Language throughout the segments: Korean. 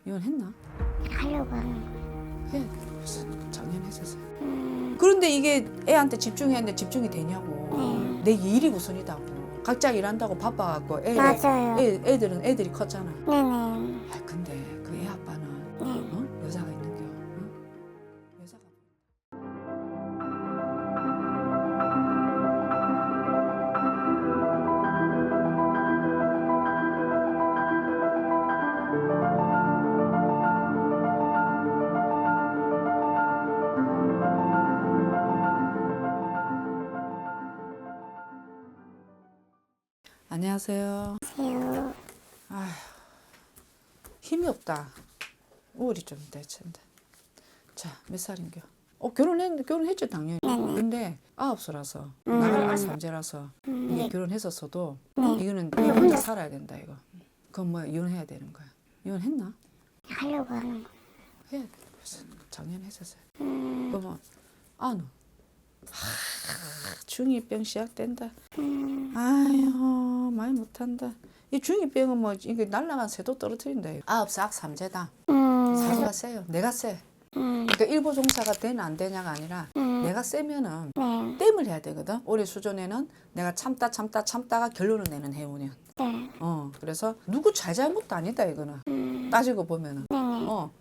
이혼했나? 하려고 하는 해. 무슨 작년에 했었어요. 그런데 이게 애한테 집중했는데 집중이 되냐고. 내 일이 우선이다고. 각자 일한다고 바빠갖고 맞아요. 애들이 컸잖아. 네네. 아 근데 그 애 아빠는 어? 여자가 있는겨. 어? 여자가. 안녕하세요. 안녕하세요. 아휴, 힘이 없다. 우울이 좀 되친데. 자, 몇 살인겨? 결혼했죠 당연히. 근데 9살라서 나갈 알삼제라서 이게 결혼했었어도 이거는 혼자 살아야 된다 이거. 그건 뭐 이혼해야 되는 거야. 이혼했나? 하려고 하는 거. 해. 무슨 작년에 했었어요. 그러면 아노. 중2병 시작된다. 아유 많이 못한다. 이 중2병은 뭐 이게 날라간 새도 떨어뜨린다. 9살 삼재다. 사주가 세요. 내가 세. 그러니까 일부 종사가 되냐 안 되냐가 아니라 내가 세면은 땜을 해야 되거든. 올해 수존에는 내가 참다가 결론을 내는 해운이야. 네. 그래서 누구 잘잘못도 아니다 이거는. 따지고 보면은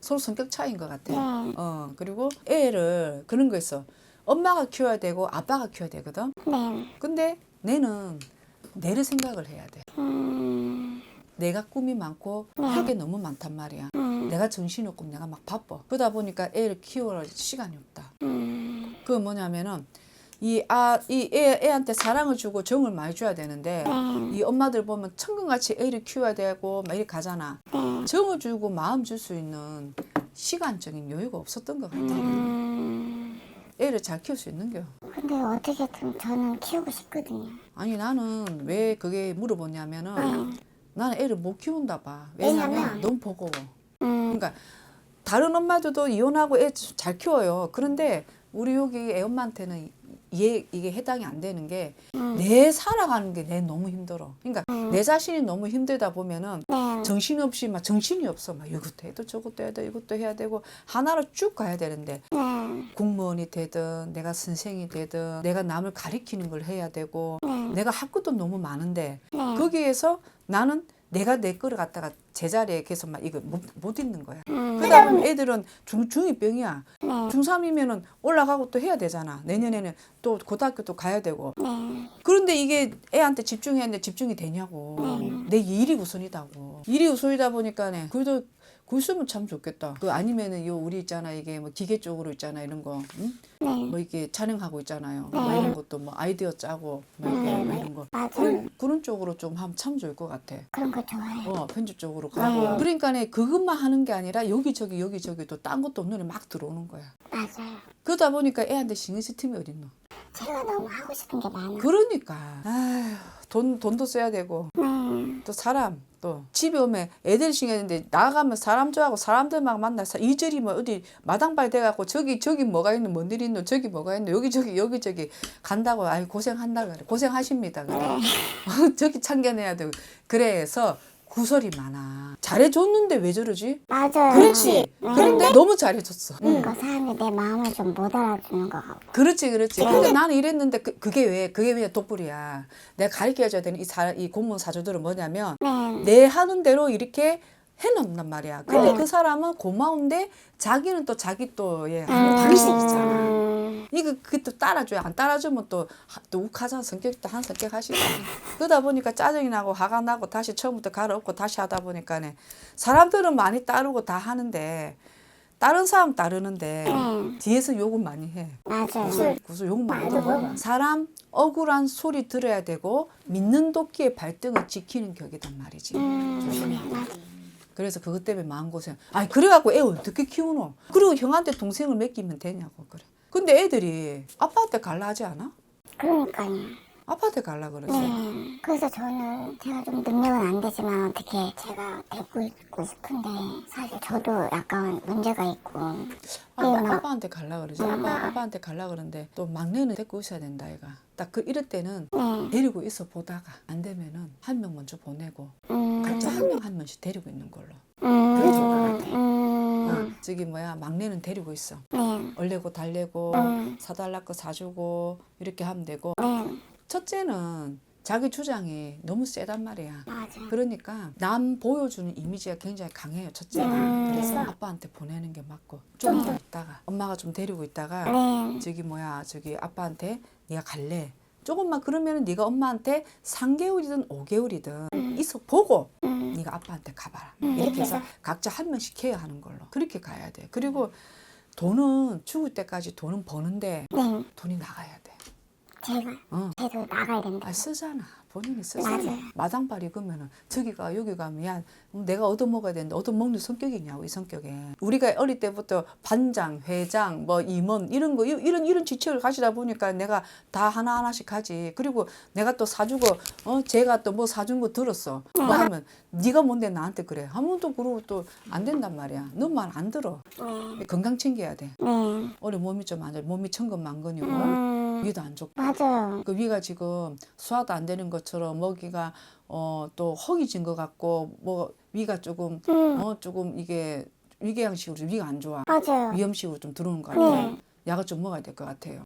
서로 성격 차이인 것 같아. 그리고 애를 그런 거 있어. 엄마가 키워야 되고 아빠가 키워야 되거든. 네. 근데 내는 내를 생각을 해야 돼. 내가 꿈이 많고 할 게 너무 많단 말이야. 내가 정신이 없고 내가 막 바빠. 그러다 보니까 애를 키워할 시간이 없다. 그건 뭐냐면은 애한테 사랑을 주고 정을 많이 줘야 되는데 이 엄마들 보면 천금같이 애를 키워야 되고 막 이렇게 가잖아. 정을 주고 마음 줄 수 있는 시간적인 여유가 없었던 것 같아. 애를 잘 키울 수 있는겨. 근데 어떻게든 저는 키우고 싶거든요. 아니 나는 왜 그게 물어보냐면은 나는 애를 못 키운다 봐. 왜냐면 너무 버거워. 그러니까 다른 엄마들도 이혼하고 애 잘 키워요. 그런데 우리 여기 애 엄마한테는 이게 해당이 안 되는 게 내 살아가는 게 내 너무 힘들어. 그러니까 내 자신이 너무 힘들다 보면은 정신없이 막 정신이 없어. 막 이것도 해도 저것도 해야 돼 이것도 해야 되고 하나로 쭉 가야 되는데 공무원이 되든 내가 선생이 되든 내가 남을 가리키는 걸 해야 되고 내가 할 것도 너무 많은데 거기에서 나는 내가 내 거를 갖다가 제자리에 계속 막 이거 못 있는 거야. 그러다 보면 애들은 중2병이야. 중3이면은 올라가고 또 해야 되잖아. 내년에는 또 고등학교도 가야 되고. 그런데 이게 애한테 집중했는데 집중이 되냐고. 내 일이 우선이다고. 일이 우선이다 보니까네. 그래도 그 있으면 참 좋겠다. 그 아니면은 우리 있잖아 이게 뭐 기계 쪽으로 있잖아 이런 거, 응? 뭐 이렇게 촬영하고 있잖아요. 뭐 이런 것도 뭐 아이디어 짜고 뭐 이렇게 뭐 이런 거 그런 쪽으로 좀 하면 참 좋을 것 같아. 그런 거 좋아해요. 편집 쪽으로 가고. 그러니까네 그것만 하는 게 아니라 여기저기 또 딴 것도 눈에 막 들어오는 거야. 맞아요. 그러다 보니까 애한테 신경 쓸 틈이 어딨노. 제가 너무 하고 싶은 게 많아. 그러니까 아휴, 돈도 써야 되고 또 사람 또 집에 오면 애들 신경인데 나가면 사람 좋아하고 사람들 막 만나서 이절이 뭐 어디 마당발 돼갖고 저기 뭐가 있노 뭔 일이 있노 저기 뭐가 있노 여기저기 간다고 아이 고생한다 그래 고생하십니다 그래 저기 참견해야 되고 그래서 구설이 많아. 잘해줬는데 왜 저러지? 맞아요. 그렇지. 그런데 너무 잘해줬어. 그러니까 사람이 내 마음을 좀 못 알아주는 거 같고. 그렇지. 근데 나는 이랬는데 그게 왜 독불이야. 내가 가르쳐줘야 되는 이 공무원 사주들은 뭐냐면 내 하는 대로 이렇게 해놓는단 말이야. 근데 그 사람은 고마운데 자기는 또 자기 또 방식이 있잖아. 그게 또 따라줘야 안 따라주면 또 욱하잖아. 성격도 한 성격 하시고. 그러다 보니까 짜증이 나고 화가 나고 다시 처음부터 갈아엎고 다시 하다 보니까네 사람들은 많이 따르고 다 하는데 다른 사람 따르는데 뒤에서 욕은 많이 해. 맞아요. 구슬 욕 많이 해. 사람 억울한 소리 들어야 되고 믿는 도끼의 발등을 지키는 격이단 말이지. 조심해. 그래서 그것 때문에 마음고생. 아니 그래갖고 애 어떻게 키우노? 그리고 형한테 동생을 맡기면 되냐고 그래. 근데 애들이 아빠한테 갈라 하지 않아? 그러니까요. 아빠한테 갈라 그러지. 그래서 저는 제가 좀 능력은 안 되지만 어떻게 제가 데리고 있고 싶은데 사실 저도 약간 문제가 있고 아빠한테 갈라 그러지. 아빠한테 갈라 그러는데 또 막내는 데리고 있어야 된다 얘가. 딱 이럴 때는 데리고 있어 보다가 안 되면은 한 명 먼저 보내고 각자 한 명씩 데리고 있는 걸로. 그게 좋을 것 같아. 저기 뭐야 막내는 데리고 있어. 네. 얼레고 달래고 사달라 거 사주고 이렇게 하면 되고 네. 첫째는 자기 주장이 너무 세단 말이야. 맞아. 그러니까 남 보여주는 이미지가 굉장히 강해요. 첫째가. 그래서 아빠한테 보내는 게 맞고 좀 더 있다가 엄마가 좀 데리고 있다가 네. 저기 뭐야 저기 아빠한테 네가 갈래. 조금만 그러면은 네가 엄마한테 3개월이든 5개월이든 있어 보고 네가 아빠한테 가봐라. 이렇게 해서 각자 한 명씩 해야 하는 걸로 그렇게 가야 돼. 그리고 돈은 죽을 때까지 돈은 버는데 네. 돈이 나가야 돼. 제가 걔도 나가야 된다. 아 쓰잖아. 본인이 쓰잖아. 맞아요. 마당발 익으면은 저기가 여기 가면 야 내가 얻어먹어야 되는데 얻어먹는 성격이냐고 이 성격에. 우리가 어릴 때부터 반장, 회장, 뭐 임원 이런 거 이런 직책을 가시다 보니까 내가 다 하나하나씩 하지. 그리고 내가 또 사주고 제가 또 뭐 사준 거 들었어. 뭐 하면 네가 뭔데 나한테 그래. 아무도 그러고 또 안 된단 말이야. 너 말 안 들어. 건강 챙겨야 돼. 네. 올해 몸이 좀 안 좋아. 몸이 천근만근이고 위도 안 좋고. 맞아요. 그 위가 지금 소화도 안 되는 것처럼 먹이가 또 허기진 것 같고 뭐 위가 조금 조금 이게 위궤양식으로 좀 위가 안 좋아. 맞아요. 위염식으로 좀 들어오는 것 같아요. 약을 좀 먹어야 될 것 같아요.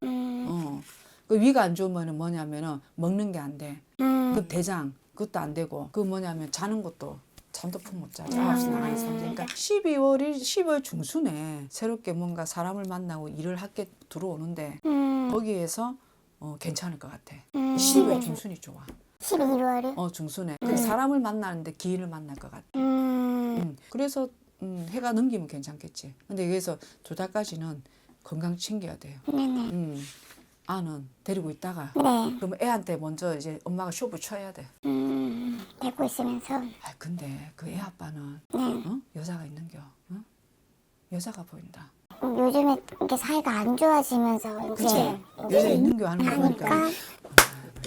그 위가 안 좋으면은 뭐냐면은 먹는 게 안 돼. 그 대장 그것도 안 되고 그 뭐냐면 자는 것도 잠도 푹 못 자. 9시 나가는 사람. 그러니까 12월 중순에 새롭게 뭔가 사람을 만나고 일을 할게 들어오는데 거기에서 괜찮을 것 같아. 12월 중순이 좋아. 12월이? 중순에. 그 사람을 만나는데 기인을 만날 것 같아. 그래서 해가 넘기면 괜찮겠지. 근데 여기서 2달까지는 건강 챙겨야 돼요. 네네. 아는 데리고 있다가 네. 그럼 애한테 먼저 이제 엄마가 쇼부 쳐야 돼. 데리고 있으면서. 아 근데 그 애 아빠는 여자가 있는겨. 여자가 보인다. 요즘에 이렇게 사이가 안 좋아지면서 그치? 이제 여자 있는겨 하는 거 보니까. 하니까.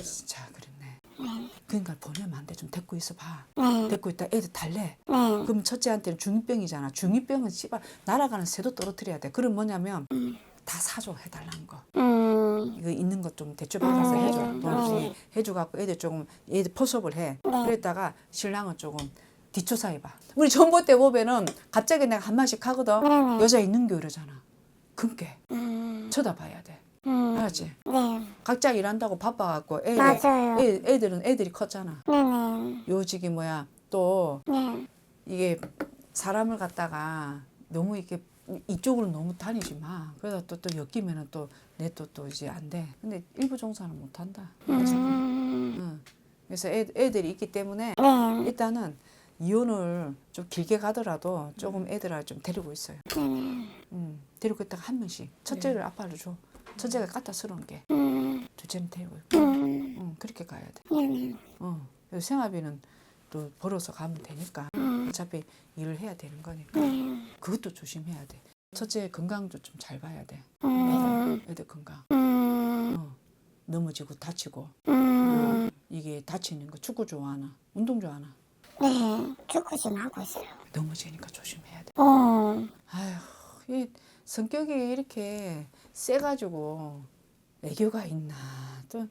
진짜 그랬네. 그러니까 보내면 안 돼. 좀 데리고 있어 봐. 네. 데리고 있다 애들 달래. 네. 그럼 첫째한테는 중2병이잖아. 중2병은 씨발 날아가는 새도 떨어뜨려야 돼. 그럼 뭐냐면 다 사줘 해달라는 거. 이거 있는 것 좀 대출 받아서 해줘. 돈 해줘갖고 애들 조금 애들 포섭을 해. 그랬다가 신랑은 조금 뒷조사해봐. 우리 전보 때 보면은 갑자기 내가 한 마디씩 하거든. 여자 있는 교 이러잖아. 금게 쳐다봐야 돼. 알았지? 네. 각자 일한다고 바빠갖고 맞아요. 애들은 애들이 컸잖아. 네네. 요직이 뭐야 또 네. 이게 사람을 갖다가 너무 이렇게 이쪽으로 너무 다니지 마. 그러다 또 엮이면은 또 내 또 이제 안 돼. 근데 일부 종사는 못 한다. 그래서 애들이 있기 때문에 네. 일단은 이혼을 좀 길게 가더라도 조금 애들을 좀 데리고 있어요. 데리고 있다가 한 명씩 첫째를 아빠를 줘. 첫째가 까다스러운 게 둘째는 데리고 있고 그렇게 가야 돼. 그래서 생활비는 또 벌어서 가면 되니까 어차피 일을 해야 되는 거니까 그것도 조심해야 돼. 첫째 건강도 좀 잘 봐야 돼. 애들 건강. 넘어지고 다치고 이게 다치는 거 축구 좋아하나 운동 좋아하나 네. 축구 좀 하고 있어요. 넘어지니까 조심해야 돼. 아휴 이 성격이 이렇게 세가지고 애교가 있나 또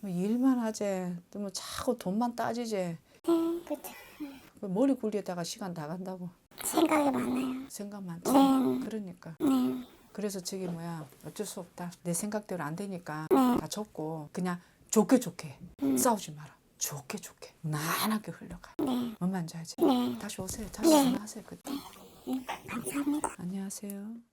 뭐 일만 하지 또 뭐 자꾸 돈만 따지지 그쵸. 그 머리 굴리다가 시간 다 간다고 생각이 많아요. 생각 많지. 그러니까 네. 그래서 저기 뭐야 어쩔 수 없다. 내 생각대로 안 되니까 다 접고 그냥 좋게 싸우지 마라. 좋게 무난하게 흘러가. 뭔 말인지 알지? 다시 오세요. 다시 전화하세요 그때. 감사합니다. 안녕하세요.